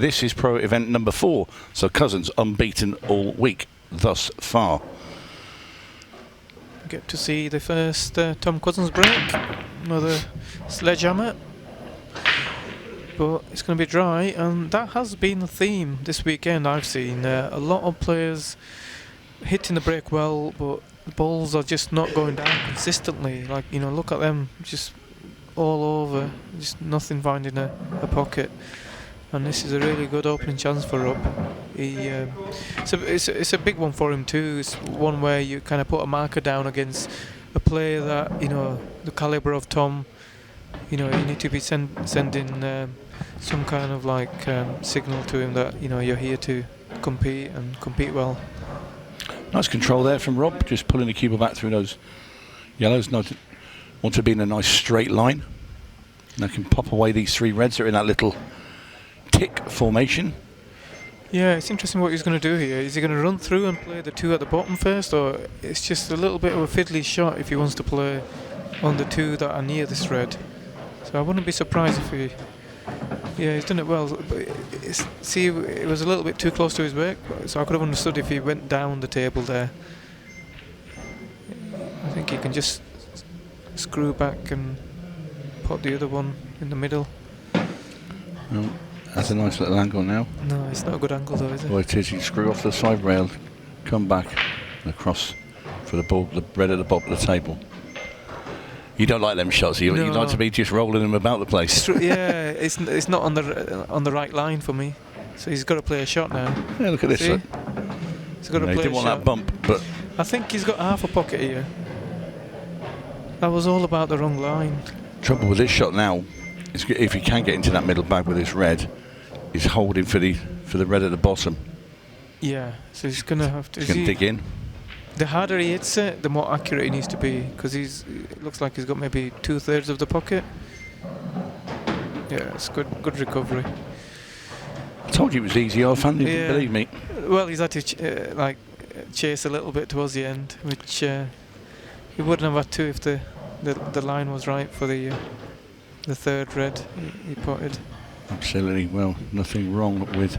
This is pro event number 4, so Cousins unbeaten all week thus far. Get to see the first Tom Cousins break, another sledgehammer, but it's going to be dry, and that has been the theme this weekend. I've seen a lot of players hitting the break well, but the balls are just not going down consistently. Like, you know, look at them, just all over, just nothing finding a pocket. And this is a really good opening chance for Rob. It's a big one for him too. It's one where you kind of put a marker down against a player that, you know, the calibre of Tom. You know, you need to be sending some kind of like signal to him that, you know, you're here to compete and compete well. Nice control there from Rob, just pulling the cue ball back through those yellows. Want to be in a nice straight line. And I can pop away these 3 reds that are in that little tick formation. Yeah, it's interesting what he's going to do here. Is he going to run through and play the 2 at the bottom first, or it's just a little bit of a fiddly shot if he wants to play on the 2 that are near this red? So I wouldn't be surprised if he... Yeah, he's done it well, but see, it was a little bit too close to his work, so I could have understood if he went down the table there. I think he can just screw back and put the other one in the middle. Well, that's a nice little angle now. No, it's not a good angle though, is it? Well, it is. You screw off the side rail, come back and across for the ball, the red at the bottom of the table. You don't like them shots. You like to be just rolling them about the place. Yeah, it's not on the right line for me. So he's got to play a shot now. Yeah, look at this. He's got to play he didn't want that bump, but I think he's got half a pocket here. That was all about the wrong line. Trouble with this shot now is if he can get into that middle bag with this red, he's holding for the red at the bottom. Yeah, so he's going to have to. He's going to dig in. The harder he hits it, the more accurate he needs to be, because it looks like he's got maybe 2/3 of the pocket. Yeah, it's good recovery. I told you it was easy. I found you didn't believe me. Well, he's had to chase a little bit towards the end, which he wouldn't have had to if the line was right for the 3rd red he potted. Absolutely. Well, nothing wrong with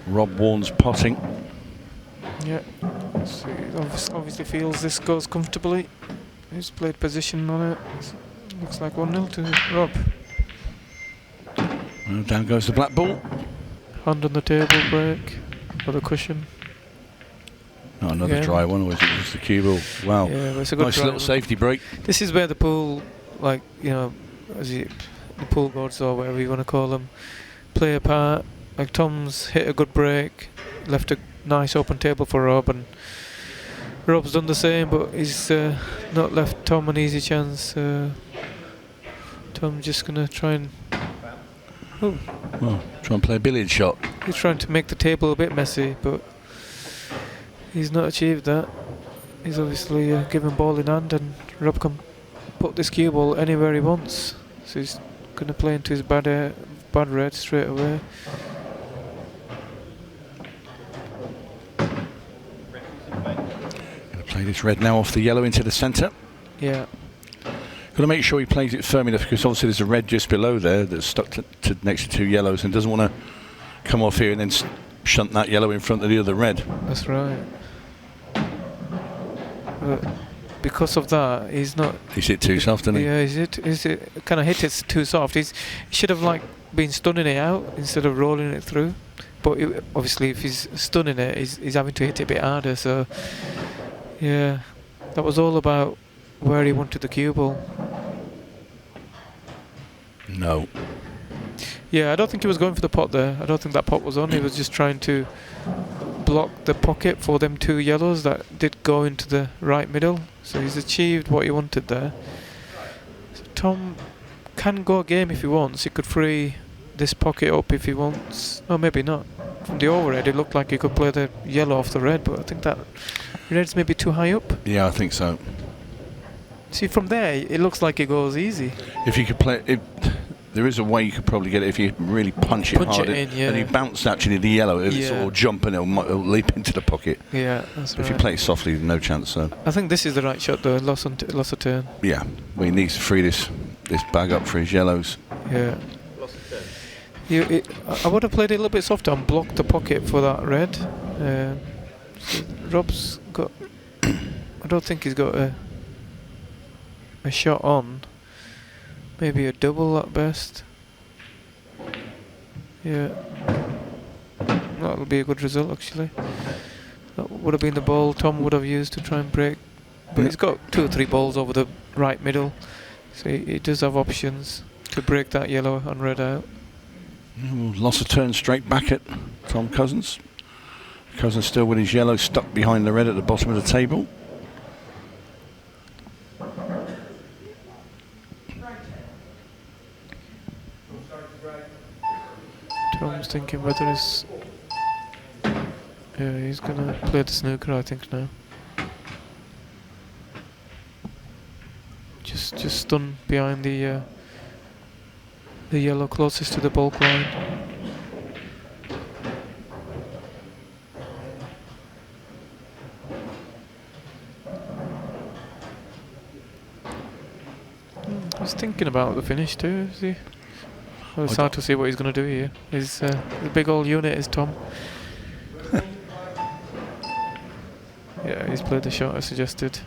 Rob Wharne's potting. Yeah, so he obviously feels this goes comfortably. He's played position on it. Looks like 1-0 to Rob. Well, down goes the black ball. Hand on the table break for the cushion. Oh, another dry one, or is it just the cue ball? Wow, yeah, it's a good nice little safety break. This is where the pool, like, you know, the pool gods or whatever you want to call them, play a part. Like, Tom's hit a good break, left a nice open table for Rob, and Rob's done the same, but he's not left Tom an easy chance. Tom just gonna try and try and play a billiard shot. He's trying to make the table a bit messy, but he's not achieved that. He's obviously given ball in hand, and Rob can put this cue ball anywhere he wants, so he's gonna play into his bad red straight away. Play this red now off the yellow into the centre. Yeah. Got to make sure he plays it firm enough, because obviously there's a red just below there that's stuck to next to 2 yellows, and doesn't want to come off here and then shunt that yellow in front of the other red. That's right. But because of that, he's not. He's hit too soft, hasn't he? Yeah, he's kind of hit it too soft. He should have like been stunning it out instead of rolling it through. But obviously, if he's stunning it, he's having to hit it a bit harder. So. Yeah, that was all about where he wanted the cue ball. No. Yeah, I don't think he was going for the pot there. I don't think that pot was on. He was just trying to block the pocket for them 2 yellows that did go into the right middle. So he's achieved what he wanted there. So Tom can go a game if he wants. He could free this pocket up if he wants. Or maybe not. From the overhead, it looked like he could play the yellow off the red, but I think that red's maybe too high up. Yeah, I think so. See, from there, it looks like it goes easy. If you could play it, there is a way you could probably get it if you really punch it hard. It in, yeah. And you bounce actually the yellow, it'll sort of jump and it'll leap into the pocket. Yeah, that's right. If you play it softly, no chance. So I think this is the right shot though. Loss of turn. Yeah, well, he needs to free this bag up for his yellows. Yeah. I would have played it a little bit softer and blocked the pocket for that red. So Rob's got. I don't think he's got a shot on. Maybe a double at best. Yeah, that'll be a good result actually. That would have been the ball Tom would have used to try and break. But he's got 2 or 3 balls over the right middle, so he does have options to break that yellow and red out. Lost a turn straight back at Tom Cousins. Cousins still with his yellow stuck behind the red at the bottom of the table. Tom's thinking whether he's... Yeah, he's gonna play the snooker I think now. Just stun behind the yellow closest to the bulk line. He's thinking about the finish too, is he? Well, it's hard to see what he's going to do here. He's the big old unit is Tom. Yeah, he's played the shot I suggested.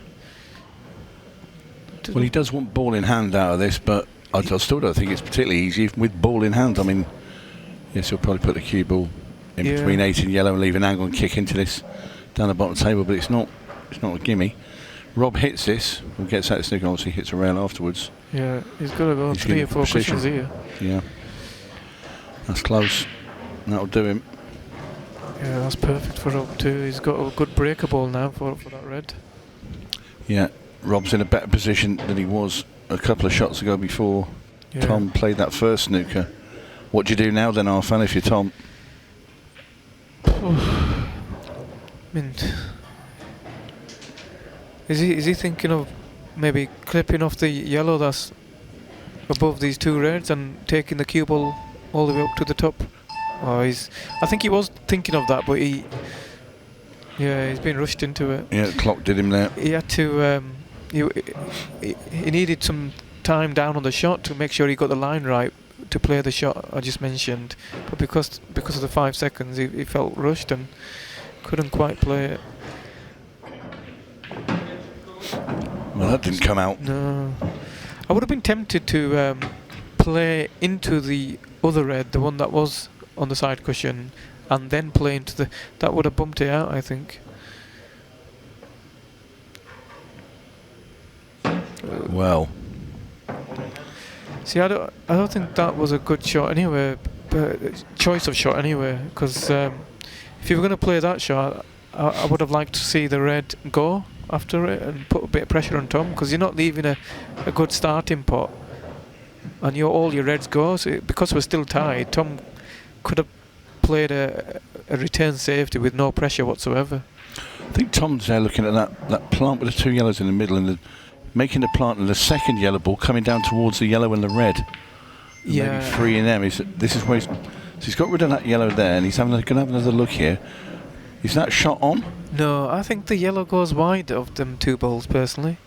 Well, he does want ball in hand out of this, but I still don't think it's particularly easy with ball in hand. I mean, yes, he'll probably put the cue ball in between 8 and yellow and leave an angle and kick into this down the bottom table, but it's not a gimme. Rob hits this and gets out the snooker, obviously hits a rail afterwards. Yeah, he's got to go 3 or 4 cushions here. Yeah, that's close. That'll do him. Yeah, that's perfect for Rob too. He's got a good breaker ball now for that red. Yeah, Rob's in a better position than he was a couple of shots ago before Tom played that first snooker. What do you do now then, Arfan, if you're Tom? I mean, is he thinking of maybe clipping off the yellow that's above these 2 reds and taking the cue ball all the way up to the top? I think he was thinking of that, but he's been rushed into it. Yeah, the clock did him there. He had to. He needed some time down on the shot to make sure he got the line right to play the shot I just mentioned. But because of the 5 seconds, he felt rushed and couldn't quite play it. Well, that didn't come out. No, I would have been tempted to play into the other red, the one that was on the side cushion, and then play into the. That would have bumped it out, I think. Well, see, I don't think that was a good shot anyway. Choice of shot anyway, because if you were going to play that shot, I would have liked to see the red go after it and put a bit of pressure on Tom, because you're not leaving a good starting pot, and all your reds go. So because we're still tied, Tom could have played a return safety with no pressure whatsoever. I think Tom's there looking at that plant with the 2 yellows in the middle and making the plant and the second yellow ball coming down towards the yellow and the red. And maybe freeing them. This is where he's got rid of that yellow there, and he's going to have another look here. Is that shot on? No, I think the yellow goes wide of them 2 balls personally.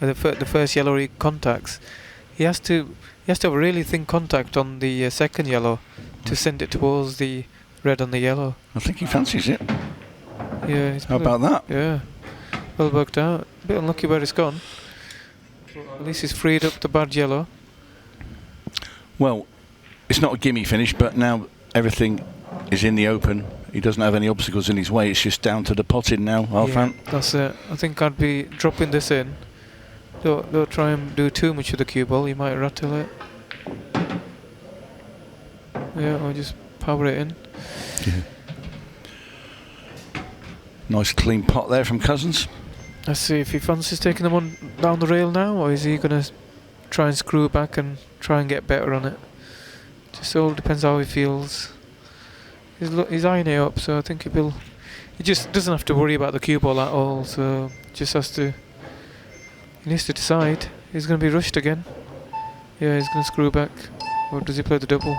The first yellow he contacts, he has to have a really thin contact on the second yellow to send it towards the red and the yellow. I think he fancies it. Yeah. How about that? Yeah, well worked out. A bit unlucky where it's gone. At least he's freed up the bad yellow. Well, it's not a gimme finish, but now everything is in the open. He doesn't have any obstacles in his way. It's just down to the potting now, Arfan. Yeah, that's it. I think I'd be dropping this in. Don't try and do too much with the cue ball. You might rattle it. Yeah, or just power it in. Yeah. Nice clean pot there from Cousins. Let's see if he fancies taking them on down the rail now, or is he going to try and screw back and try and get better on it? Just all depends how he feels. He's eyeing it up, so I think he just doesn't have to worry about the cue ball at all. So just he needs to decide. He's going to be rushed again. Yeah, he's going to screw back, or does he play the double?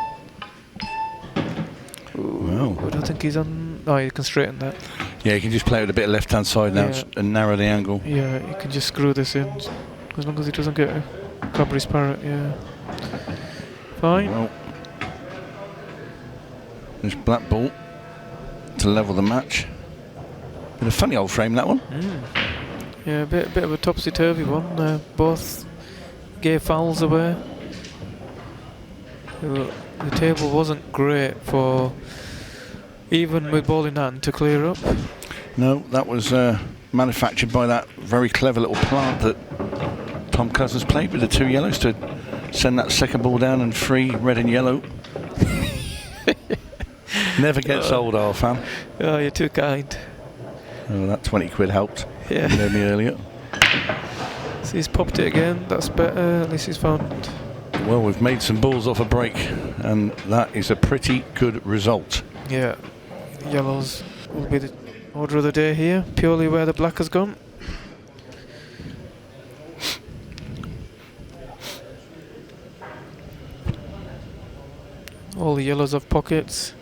Wow. I don't think he's on. Oh, he can straighten that. Yeah, he can just play it with a bit of left-hand side now and narrow the angle. Yeah, he can just screw this in, as long as he doesn't get a Cadbury's parrot. Yeah, fine. Well, There's black ball to level the match. Been a funny old frame, that one. Yeah, a bit of a topsy-turvy one. Both gave fouls away. The table wasn't great for, even with ball in hand, to clear up. No, that was manufactured by that very clever little plant that Tom Cousins played with the 2 yellows to send that second ball down and free red and yellow. Never gets old, our fan. Oh, you're too kind. Oh, that 20 quid helped. Yeah. You gave me earlier. So he's popped it again. That's better. At least he's found. Well, we've made some balls off a break, and that is a pretty good result. Yeah. Yellows will be the order of the day here, purely where the black has gone. All the yellows have pockets.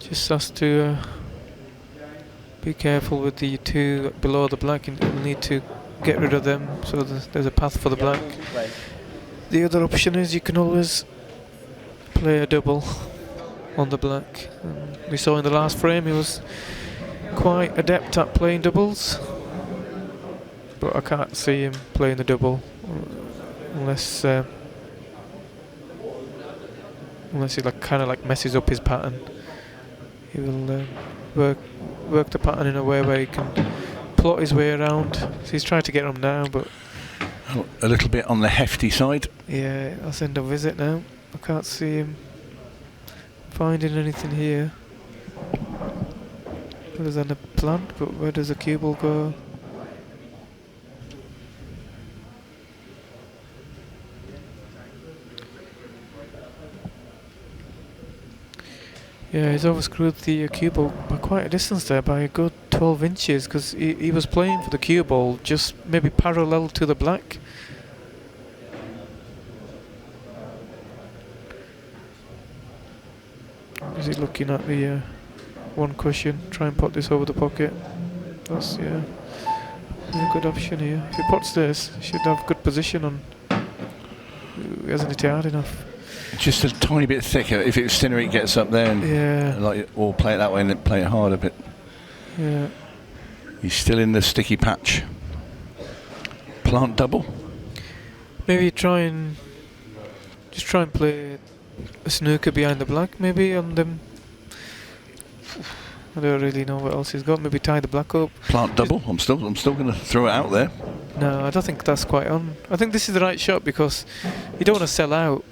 Just has to be careful with the 2 below the black, and you'll need to get rid of them so there's a path for the black. The other option is you can always play a double on the black. We saw in the last frame he was quite adept at playing doubles, but I can't see him playing the double unless he kind of messes up his pattern. He will work the pattern in a way where he can plot his way around. So he's trying to get them now, but a little bit on the hefty side. yeah, that's end of visit now. I can't see him finding anything here other than a plant, but where does the cue ball go? Yeah, he's overscrewed the cue ball by quite a distance there, by a good 12 inches, because he was playing for the cue ball just maybe parallel to the black. Is he looking at the one cushion? Try and put this over the pocket. That's a good option here. If he puts this, he should have good position on. He hasn't hit it hard enough. Just a tiny bit thicker. If it was thinner, it gets up there, and or play it that way and then play it harder. But yeah, he's still in the sticky patch. Plant double. Maybe try and play a snooker behind the black, maybe on them. I don't really know what else he's got. Maybe tie the black up. Plant double. I'm still going to throw it out there. No, I don't think that's quite on. I think this is the right shot because you don't want to sell out.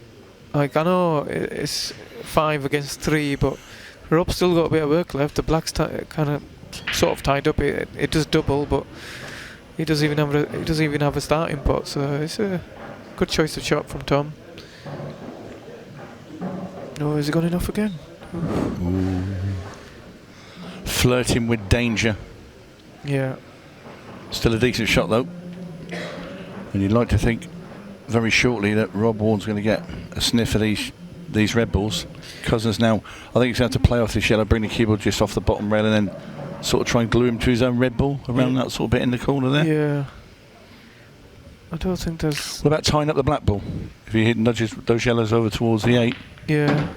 I know it's 5 against 3, but Rob's still got a bit of work left. The black's kind of sort of tied up. It does double, but he doesn't even have a starting pot. So it's a good choice of shot from Tom. No, has he gone enough again? Ooh. Flirting with danger. Yeah. Still a decent shot though. And you'd like to think very shortly that Rob Wharne's going to get a sniff of these red balls. Cousins now, I think he's going to have to play off this yellow, bring the cue ball just off the bottom rail and then sort of try and glue him to his own red ball around that sort of bit in the corner there. Yeah. I don't think there's... What about tying up the black ball? If he nudges those yellows over towards the 8. Yeah.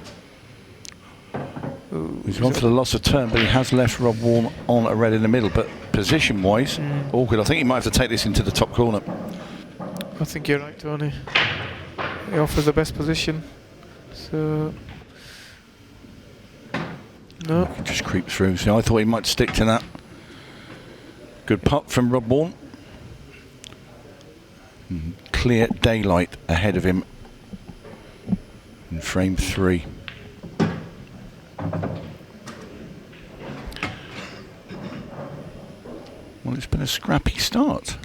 He's gone for the loss of turn, but he has left Rob Wharne on a red in the middle. But position-wise, awkward. I think he might have to take this into the top corner. I think you're right, Tony. He offers the best position. So... No. He just creeps through. So I thought he might stick to that. Good putt from Rob Wharne. Clear daylight ahead of him in frame 3. Well, it's been a scrappy start.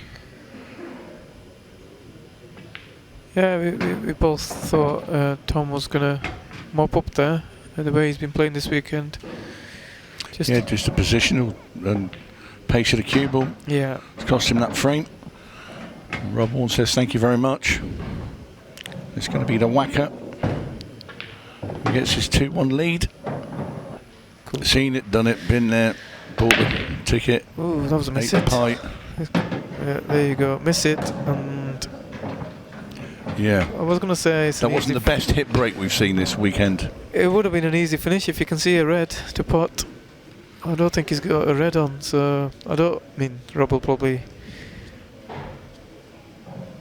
Yeah, we both thought Tom was going to mop up there, the way he's been playing this weekend. Just a positional and pace of the cue ball. Yeah. It's cost him that frame. Rob Wharne says thank you very much. It's going to be the whacker who gets his 2-1 lead. Cool. Seen it, done it, been there, bought the ticket. Ooh, that was a miss ate it. the pie. Yeah, there you go, miss it. And yeah, I was going to say that wasn't the best hit break we've seen this weekend. it would have been an easy finish if you can see a red to pot. I don't think he's got a red on, so I mean, Rob will probably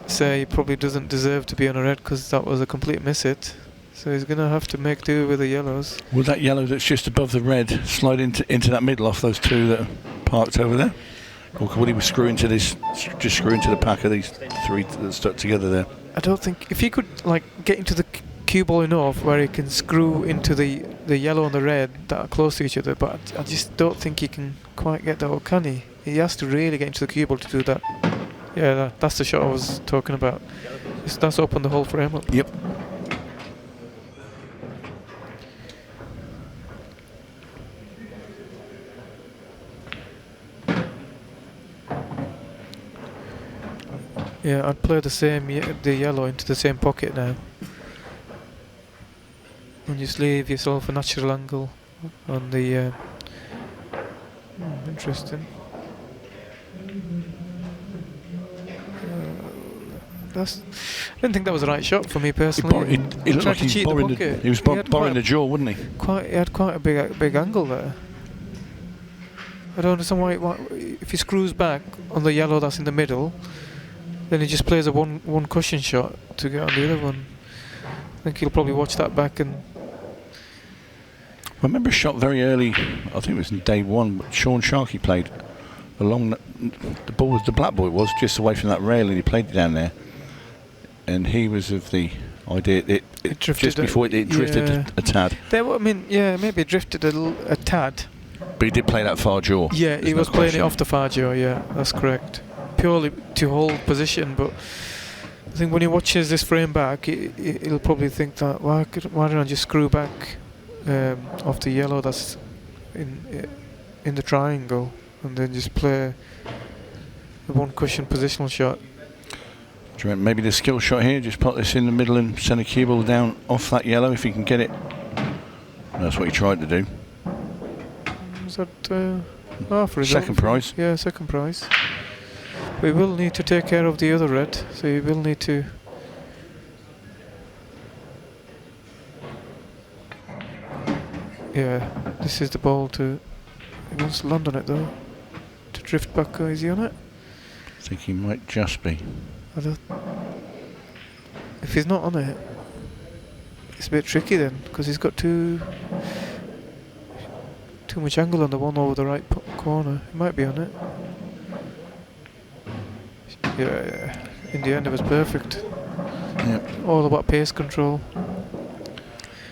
say he probably doesn't deserve to be on a red because that was a complete miss hit. So he's going to have to make do with the yellows. Will that yellow that's just above the red slide into that middle off those two that are parked over there? Or will he screw into this, just screw into the pack of these three that are stuck together there? I don't think, if he could like get into the cue ball enough where he can screw into the yellow and the red that are close to each other, but I just don't think he can quite get that, or can he? He has to really get into the cue ball to do that. Yeah, that's the shot I was talking about. That's opened the whole frame up. Yep. Yeah, I'd play the yellow into the same pocket now. And just leave yourself a natural angle on the... interesting. I didn't think that was the right shot for me personally. He looked like he was borrowing the jaw, wouldn't he? He had quite a big angle there. I don't understand why if he screws back on the yellow that's in the middle, then he just plays a one cushion shot to get on the other one. I think he'll probably watch that back and... I remember a shot very early, I think it was in day one, Sean Sharkey played along, the ball was, the black boy was, just away from that rail, and he played it down there. And he was of the idea it drifted just before it drifted a tad. Maybe it drifted a tad. But he did play that far jaw. Yeah, he was playing it off the far jaw, yeah, that's correct. Purely to hold position, but I think when he watches this frame back, he'll probably think that, why don't I just screw back off the yellow that's in the triangle, and then just play the one cushion positional shot. Do you reckon maybe the skill shot here, just put this in the middle and send a cue ball down off that yellow if he can get it? That's what he tried to do. Was that for result? Second prize? Yeah, second prize. We will need to take care of the other red, so you will need to... Yeah, this is the ball to... He wants to land on it though. To drift back, is he on it? I think he might just be. If he's not on it, it's a bit tricky then, because he's got too much angle on the one over the right corner. He might be on it. Yeah. In the end, it was perfect. Yep. All about pace control.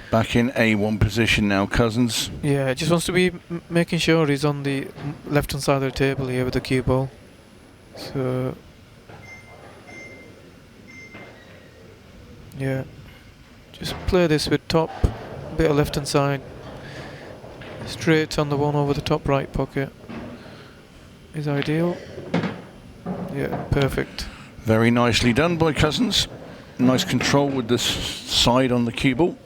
Back in A1 position now, Cousins. Yeah, just wants to be making sure he's on the left-hand side of the table here with the cue ball. So... yeah, just play this with top, bit of left hand side, straight on the one over the top right pocket is ideal. Yeah, perfect. Very nicely done by Cousins. Nice control with the side on the cue ball.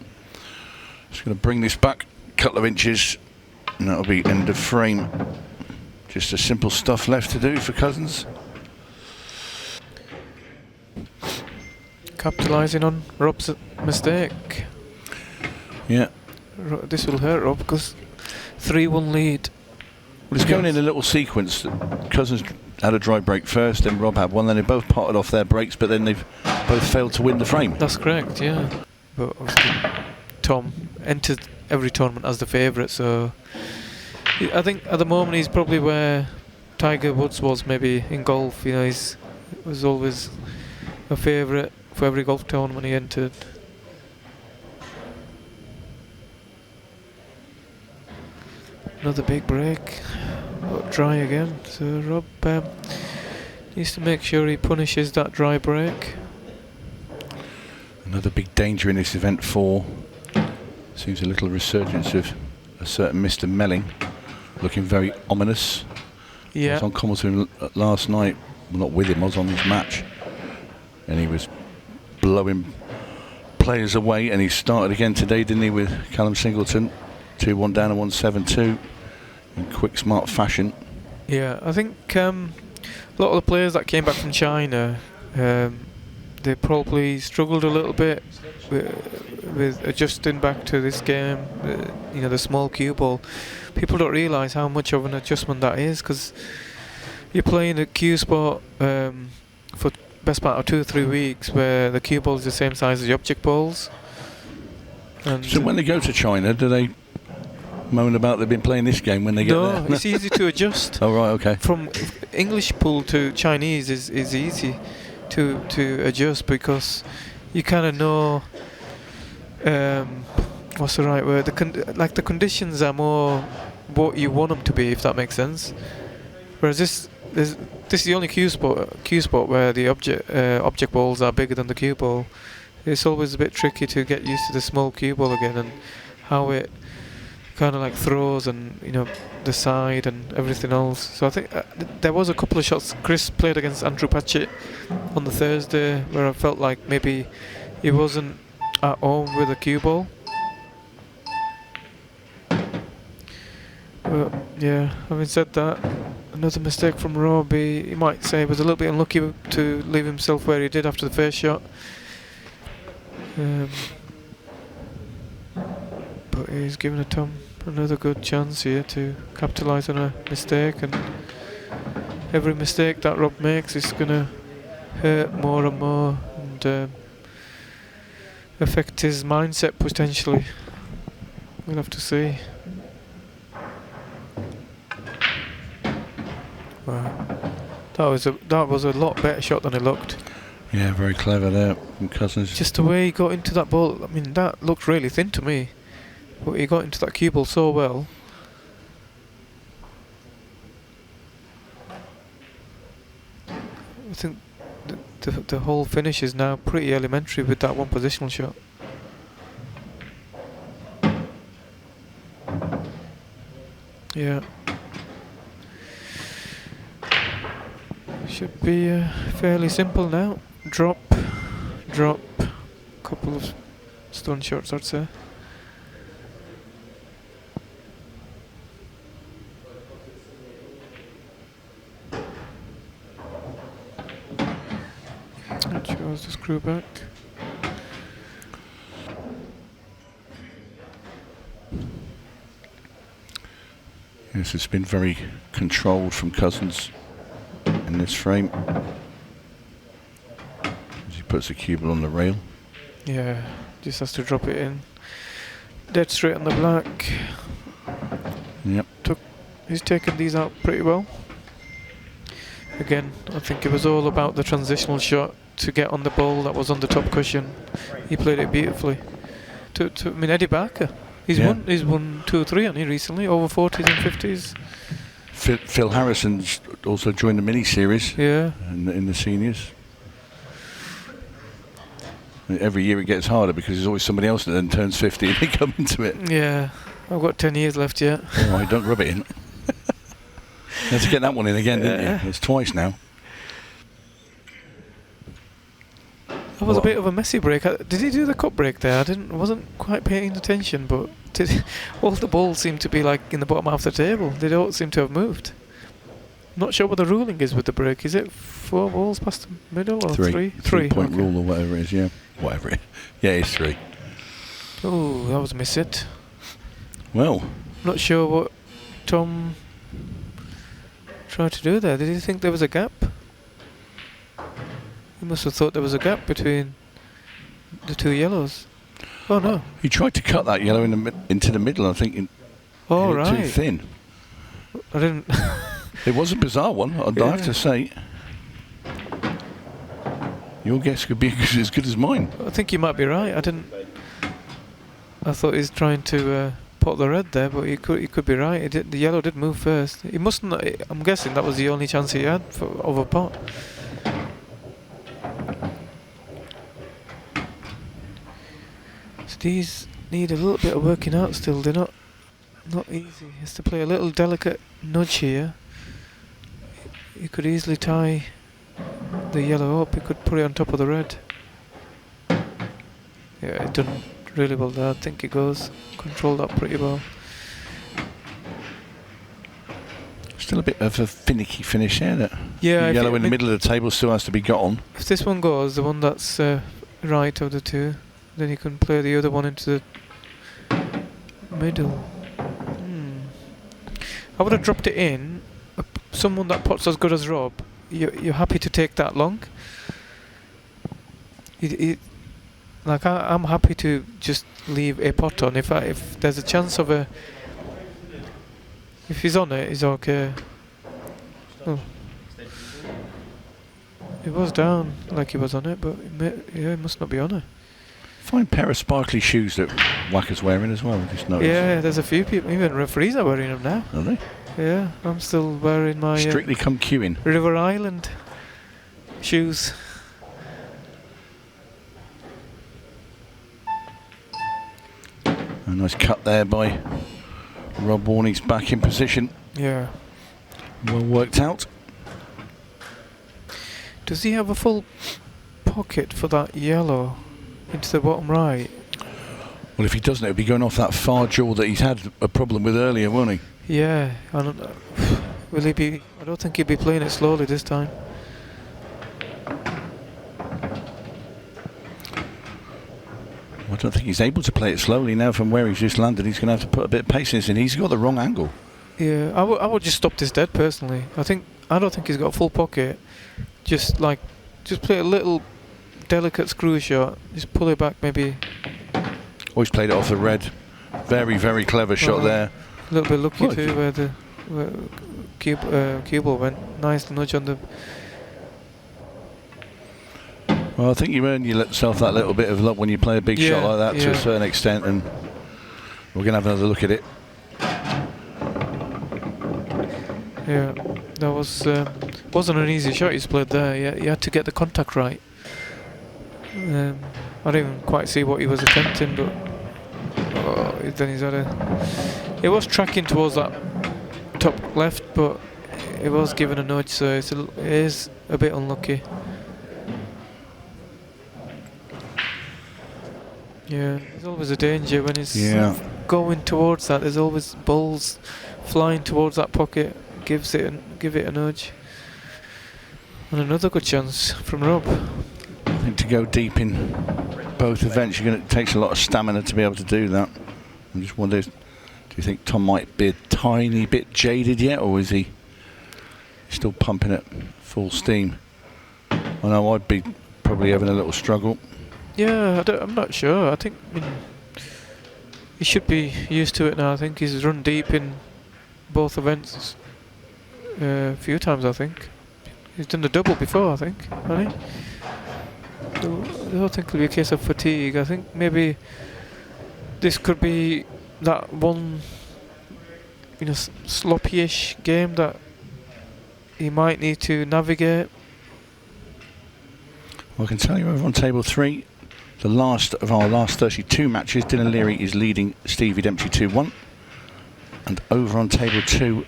Just going to bring this back a couple of inches, and that'll be end of frame. Just a simple stuff left to do for Cousins. Capitalising on Rob's mistake. Yeah. This will hurt Rob because 3-1 lead. Well, it's going in a little sequence. Cousins had a dry break first, then Rob had one, then they both potted off their breaks, but then they've both failed to win the frame. That's correct, yeah. But obviously Tom entered every tournament as the favourite, so I think at the moment he's probably where Tiger Woods was maybe in golf. You know, he was always a favourite for every golf tournament he entered. Another big break, but dry again. So Rob needs to make sure he punishes that dry break. Another big danger in this event for, seems a little resurgence of a certain Mr. Melling, looking very ominous. Yeah. I was on commentary last night, well, not with him, I was on his match, and he was blowing players away, and he started again today, didn't he, with Callum Singleton, 2-1 down and 1-7-2 in quick, smart fashion. Yeah, I think a lot of the players that came back from China, they probably struggled a little bit with adjusting back to this game. You know, the small cue ball. People don't realise how much of an adjustment that is, because you're playing a cue sport for best part of 2 or 3 weeks, where the cue ball is the same size as the object balls. And So when they go to China, do they moan about they've been playing this game when they get there? no, it's easy to adjust. Oh right, okay. From English pool to Chinese is easy to adjust, because you kind of know what's the right word. The conditions are more what you want them to be, if that makes sense. Whereas this is the only cue sport where the object balls are bigger than the cue ball. It's always a bit tricky to get used to the small cue ball again, and how it kind of like throws, and you know, the side and everything else. So I think there was a couple of shots Chris played against Andrew Patchett on the Thursday where I felt like maybe he wasn't at home with a cue ball. But yeah, having said that, another mistake from Robbie. You might say he was a little bit unlucky to leave himself where he did after the first shot. But he's given a Tom another good chance here to capitalise on a mistake, and every mistake that Rob makes is going to hurt more and more, and affect his mindset potentially. We'll have to see. Wow, that was a lot better shot than it looked. Yeah, very clever there from Cousins. Just the way he got into that ball, I mean, that looked really thin to me. But he got into that cue ball so well. I think the whole finish is now pretty elementary with that one positional shot. Yeah. Should be fairly simple now. Drop, couple of stone shots, I'd say. That shows the screw back. Yes, it's been very controlled from Cousins in this frame. As he puts the cue ball on the rail. Yeah, just has to drop it in. Dead straight on the black. Yep. He's taken these out pretty well. Again, I think it was all about the transitional shot to get on the ball that was on the top cushion. He played it beautifully. I mean, Eddie Barker, he's won 2 or 3, hasn't he, recently, over 40s and 50s. Phil Harrison's also joined the mini-series. Yeah. In the seniors. Every year it gets harder because there's always somebody else that then turns 50 and they come into it. Yeah, I've got 10 years left yet. All right, don't rub it in. You had to get that one in again, didn't you? It's twice now. That was a bit of a messy break. Did he do the cup break there? Wasn't quite paying attention, but all the balls seem to be like in the bottom half of the table. They don't seem to have moved. Not sure what the ruling is with the break. Is it 4 balls past the middle or 3? 3-point okay. rule or whatever it is, yeah. Whatever it is. Yeah, it's 3. Oh, that was miss it. Well. Not sure what Tom tried to do there. Did he think there was a gap? He must have thought there was a gap between the 2 yellows. Oh no. He tried to cut that yellow into the middle, I think. Oh, right. Too thin. I didn't... It was a bizarre one, I'd have to say. Your guess could be as good as mine. I think you might be right. I thought he was trying to pot the red there, but he could be right. The yellow did move first. He mustn't. I'm guessing that was the only chance he had of a pot. So these need a little bit of working out still. They're not easy. He has to play a little delicate nudge here. He could easily tie the yellow up. He could put it on top of the red. Yeah, it done really well there. I think it goes. Controlled that pretty well. Still a bit of a finicky finish there. That Yeah, the yellow in the middle of the table still has to be got on. if this one goes, the one that's right of the two, then you can play the other one into the middle. I would have dropped it in. Someone that puts as good as Rob, you're happy to take that long? Like I'm happy to just leave a pot on if there's a chance of a. If he's on it, he's okay. Oh. It was down like he was on it, but it must not be on it. Fine pair of sparkly shoes that Wacker's wearing as well. Just noticed. Yeah, there's a few people, even referees are wearing them now. Are they? Yeah, I'm still wearing my Strictly come queuing. River Island shoes. A nice cut there by Rob Wharne. He's back in position. Yeah. Well worked out. Does he have a full pocket for that yellow into the bottom right? Well, if he doesn't, it'll be going off that far jaw that he's had a problem with earlier, won't he? Yeah. I don't know. Will he be? I don't think he'll be playing it slowly this time. I don't think he's able to play it slowly now from where he's just landed. He's going to have to put a bit of patience in. He's got the wrong angle. Yeah, I would just stop this dead personally. I don't think he's got a full pocket. Just play a little delicate screw shot. Just pull it back maybe. Always played it off the red. Very, very clever shot there. A little bit lucky too, where the cue ball went. Nice nudge on the. Well, I think you earn yourself that little bit of luck when you play a big shot like that to a certain extent, and we're going to have another look at it. Yeah, that wasn't an easy shot he's played there. Yeah, you had to get the contact right. I don't even quite see what he was attempting, but then he's had a. It was tracking towards that top left, but it was given a nudge, so it is a bit unlucky. Yeah, there's always a danger when it's going towards that. There's always balls flying towards that pocket. Give it a nudge. And another good chance from Rob. I think to go deep in both events, it takes a lot of stamina to be able to do that. I just wonder, do you think Tom might be a tiny bit jaded yet, or is he still pumping at full steam? I know I'd be probably having a little struggle. Yeah, I'm not sure. I think he should be used to it now. I think he's run deep in both events a few times. I think he's done the double before. I think, hasn't he? So I don't think it'll be a case of fatigue. I think maybe this could be that one, sloppy-ish game that he might need to navigate. Well, I can tell you over on table 3. The last of our last 32 matches, Dylan Leary is leading Stevie Dempsey 2-1. And over on table 2,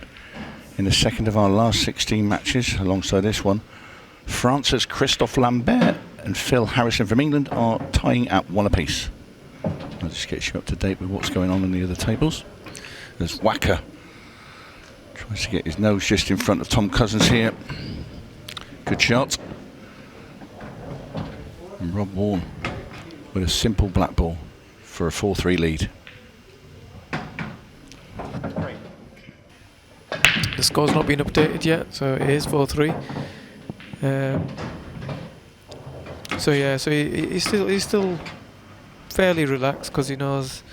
in the second of our last 16 matches, alongside this one, France's Christophe Lambert and Phil Harrison from England are tying at 1 apiece. I'll just get you up to date with what's going on in the other tables. There's Wacker. Tries to get his nose just in front of Tom Cousins here. Good shot. And Rob Wharne with a simple black ball for a 4-3 lead. The score's not been updated yet, so it is 4-3. So he's still fairly relaxed because he knows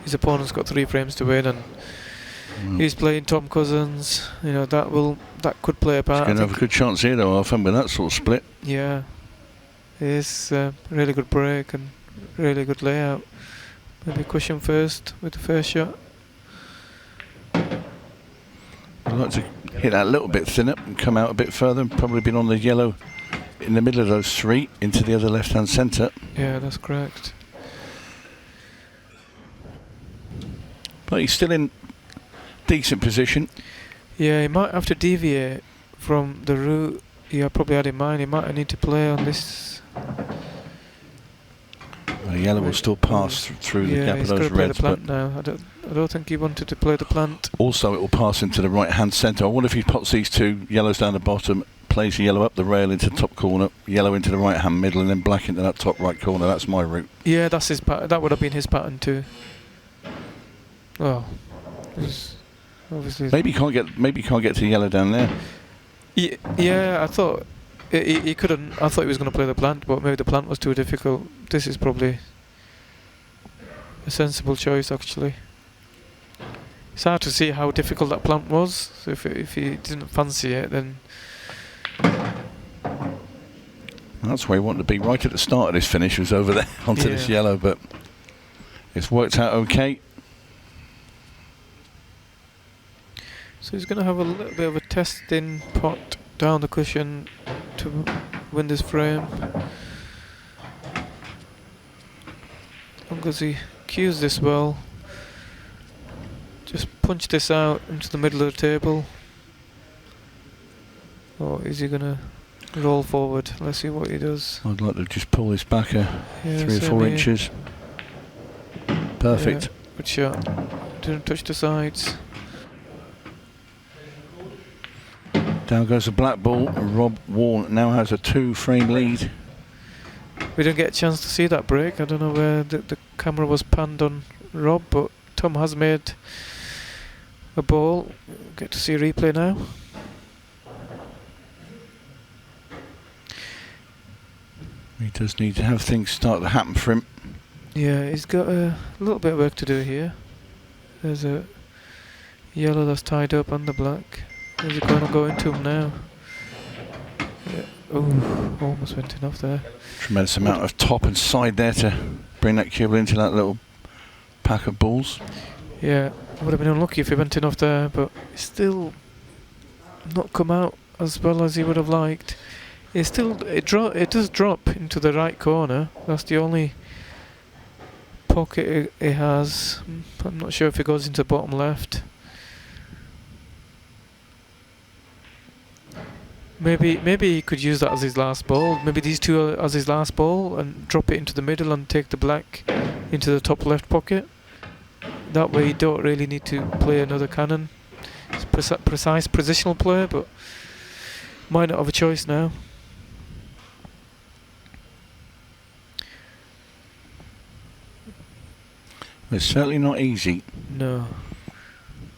his opponent's got 3 frames to win, and he's playing Tom Cousins. That could play a part. He's going to have a good chance here, though, often with that sort of split. Yeah, it is a really good break and really good layout. Maybe cushion first with the first shot. I'd like to hit that a little bit thinner and come out a bit further, and probably been on the yellow in the middle of those 3 into the other left-hand centre. Yeah, that's correct. But he's still in decent position. Yeah, he might have to deviate from the route he probably had in mind. He might need to play on this. The yellow will still pass through the gap of he's those got to play the reds, plant but now. I don't think he wanted to play the plant. also it will pass into the right-hand centre. I wonder if he pots these two yellows down the bottom, plays the yellow up the rail into the top corner, yellow into the right-hand middle, and then black into that top right corner. That's my route. Yeah, that's his pattern. That would have been his pattern too. Well, obviously. Maybe he can't get to the yellow down there. Yeah, I thought he couldn't. I thought he was going to play the plant, but maybe the plant was too difficult. This is probably a sensible choice, actually. It's hard to see how difficult that plant was. So if he didn't fancy it, then That's where he wanted to be right at the start of this finish, was over there onto this yellow, but it's worked out okay. So he's going to have a little bit of a testing pot down the cushion to win this frame. As long as he cues this well, just punch this out into the middle of the table. Or is he going to roll forward? Let's see what he does. I'd like to just pull this back 3 or 4 here. inches. Perfect. Yeah, good shot. Didn't touch the sides. Down goes the black ball. Rob Wharne now has a 2-frame lead. We didn't get a chance to see that break. I don't know where the camera was panned on Rob, but Tom has made a ball. Get to see a replay now. He does need to have things start to happen for him. Yeah, he's got a little bit of work to do here. There's a yellow that's tied up on the black. Is it going to go into him now? Yeah. Oh, almost went in off there. Tremendous amount of top and side there to bring that cube into that little pack of balls. Yeah, would have been unlucky if he went in off there, but still not come out as well as he would have liked. It does drop into the right corner. That's the only pocket it has. I'm not sure if it goes into the bottom left. Maybe he could use that as his last ball. Maybe these two are as his last ball and drop it into the middle and take the black into the top left pocket. That way you don't really need to play another cannon. It's precise positional play, but might not have a choice now. It's certainly not easy. No.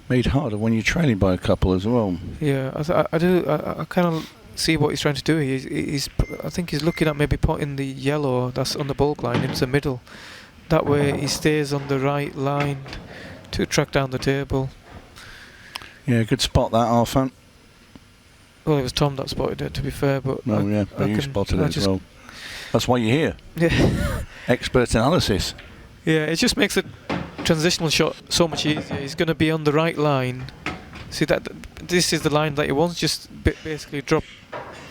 Made harder when you're trailing by a couple as well. Yeah, I kind of see what he's trying to do. I think he's looking at maybe putting the yellow that's on the bulk line into the middle. That way he stays on the right line to track down the table. Yeah, good spot that, Arfan. Well, it was Tom that spotted it, to be fair, but but you spotted it as well. That's why you're here. Yeah. Expert analysis. Yeah, it just makes the transitional shot so much easier. He's going to be on the right line. See that this is the line that he wants. Just basically drop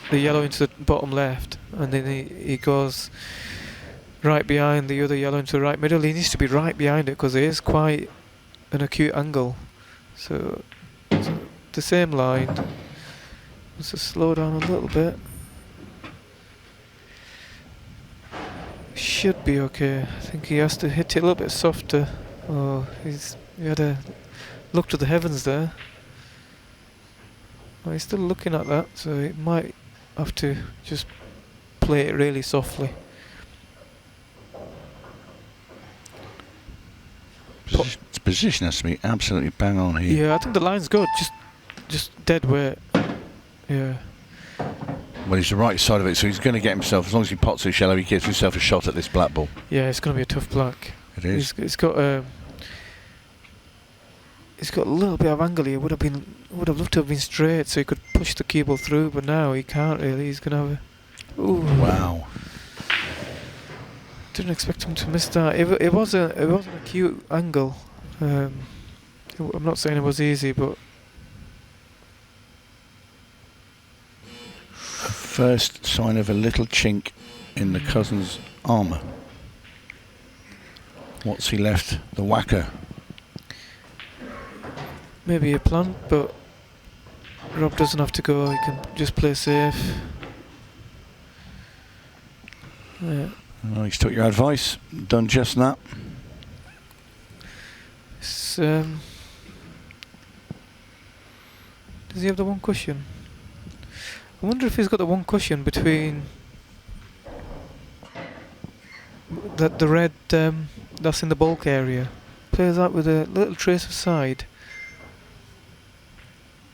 the yellow into the bottom left, and then he goes right behind the other yellow into the right middle. He needs to be right behind it because it is quite an acute angle. So the same line. Let's just slow down a little bit. Should be okay. I think he has to hit it a little bit softer. Oh, he had a look to the heavens there. Well, he's still looking at that, so he might have to just play it really softly. Position has to be absolutely bang on here. Yeah, I think the line's good. Just dead weight. Yeah. Well, he's the right side of it, so he's going to get himself, as long as he pots his yellow, he gives himself a shot at this black ball. Yeah, it's going to be a tough black. It is. It's got a little bit of angle here. Would have loved to have been straight, so he could push the cue ball through, but now he can't really. He's going to have a. Ooh. Wow. Didn't expect him to miss that. It was an acute angle. I'm not saying it was easy, but. First sign of a little chink in the cousin's armour. What's he left? The whacker. Maybe a plant, but Rob doesn't have to go. He can just play safe. Yeah. Well, he's took your advice, done just that. Does he have the one cushion? I wonder if he's got the one cushion between the red that's in the bulk area. Plays that with a little trace of side.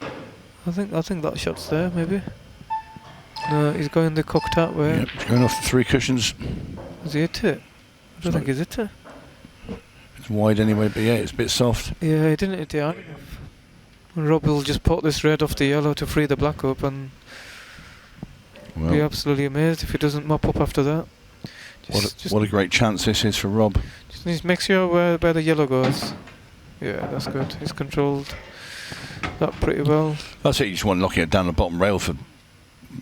I think that shot's there, maybe. No, he's going the cocked out way. Yep, he's going off the 3 cushions. Has he hit it? I don't think he's hit it. It's wide anyway, but yeah, it's a bit soft. Yeah, he didn't hit it hard enough. And Rob will just put this red off the yellow to free the black up, and be absolutely amazed if he doesn't mop up after that. What a great chance this is for Rob. Just needs to make sure where the yellow goes. Yeah, that's good. He's controlled that pretty well. That's it, you just want knocking it down the bottom rail for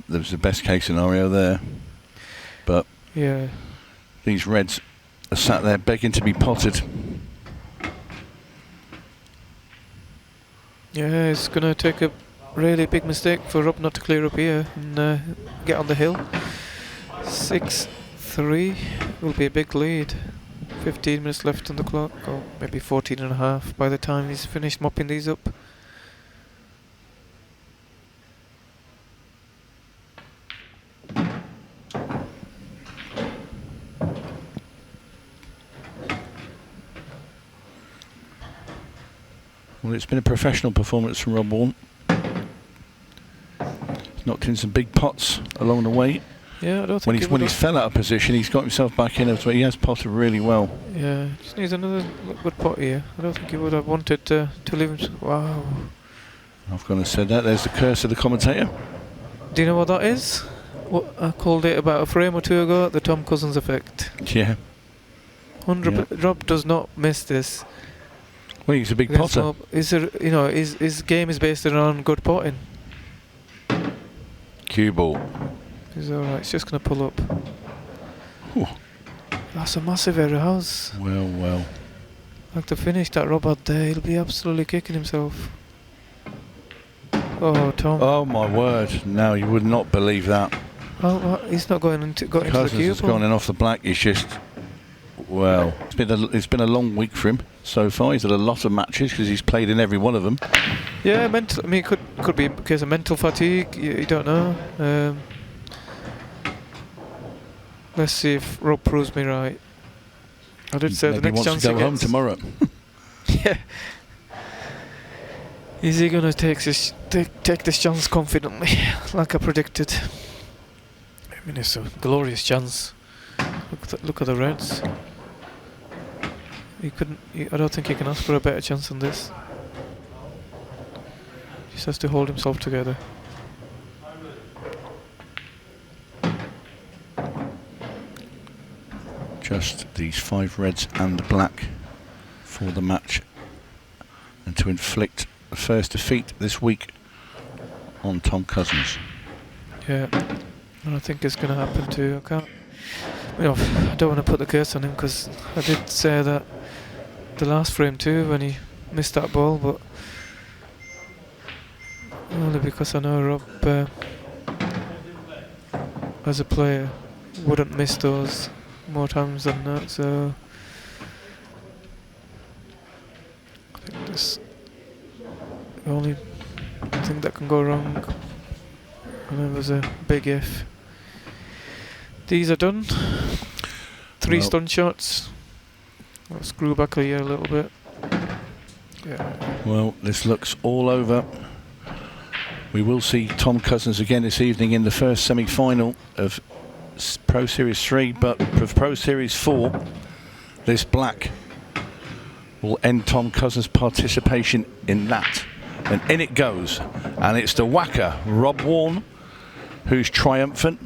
there's the best case scenario there. But yeah, these reds are sat there begging to be potted. Yeah, it's going to take a really big mistake for Rob not to clear up here and get on the hill. 6-3 will be a big lead. 15 minutes left on the clock, or maybe 14 and a half by the time he's finished mopping these up. Well, it's been a professional performance from Rob Wharne. He's knocked in some big pots along the way. Yeah, I don't think when he's fell out of position, he's got himself back in as well. He has potted really well. Yeah, just needs another good pot here. I don't think he would have wanted to leave him. Wow. I've gone and said that. There's the curse of the commentator. Do you know what that is? What I called it about a frame or two ago, the Tom Cousins effect. Yeah. 100%. Yeah. Rob does not miss this. Well, he's a big potter. His game is based around good potting. Cue ball. He's alright, it's just going to pull up. Ooh. That's a massive error. How's... Well. Like the finish that Rob had there, he'll be absolutely kicking himself. Oh, Tom. Oh, my word. No, you would not believe that. Oh, he's not got into the Cousins cue has gone in off the black. He's just... Well, it's been a long week for him so far. He's had a lot of matches because he's played in every one of them. Yeah, I mean, it could be a case of mental fatigue. You don't know. Let's see if Rob proves me right. I did say maybe the next chance he wants to he go gets. home tomorrow. Yeah. Is he gonna take this chance confidently, like I predicted? I mean, it's a glorious chance. Look at the reds. I don't think he can ask for a better chance than this. Just has to hold himself together. Just these 5 reds and the black for the match, and to inflict the first defeat this week on Tom Cousins. Yeah, and I think it's going to happen too. I don't want to put the curse on him because I did say that the last frame too when he missed that ball, but only because I know Rob as a player wouldn't miss those more times than that, so I think this the only thing that can go wrong, and it was a big if. These are done. 3 stun shots. I'll screw back here a little bit. Yeah. Well, this looks all over. We will see Tom Cousins again this evening in the first semi-final of Pro Series 3, but for Pro Series 4, this black will end Tom Cousins' participation in that. And in it goes. And it's the whacker, Rob Wharne, who's triumphant.